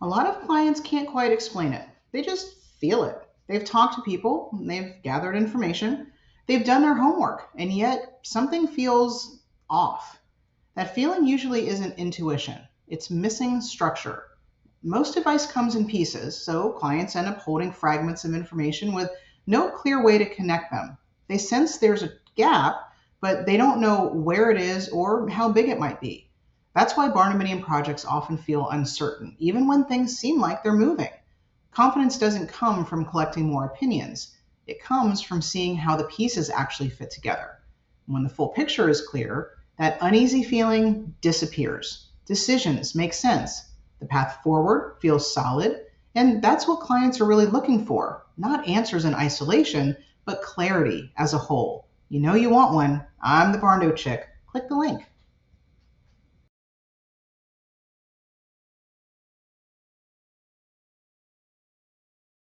A lot of clients can't quite explain it. They just feel it. They've talked to people, they've gathered information, they've done their homework, and yet something feels off. That feeling usually isn't intuition, it's missing structure. Most advice comes in pieces, so clients end up holding fragments of information with no clear way to connect them. They sense there's a gap, but they don't know where it is or how big it might be. That's why barndominium projects often feel uncertain, even when things seem like they're moving. Confidence doesn't come from collecting more opinions, it comes from seeing how the pieces actually fit together. When the full picture is clear, that uneasy feeling disappears. Decisions make sense. The path forward feels solid, and that's what clients are really looking for, not answers in isolation, but clarity as a whole. You know you want one. I'm the Barndo chick. Click the link.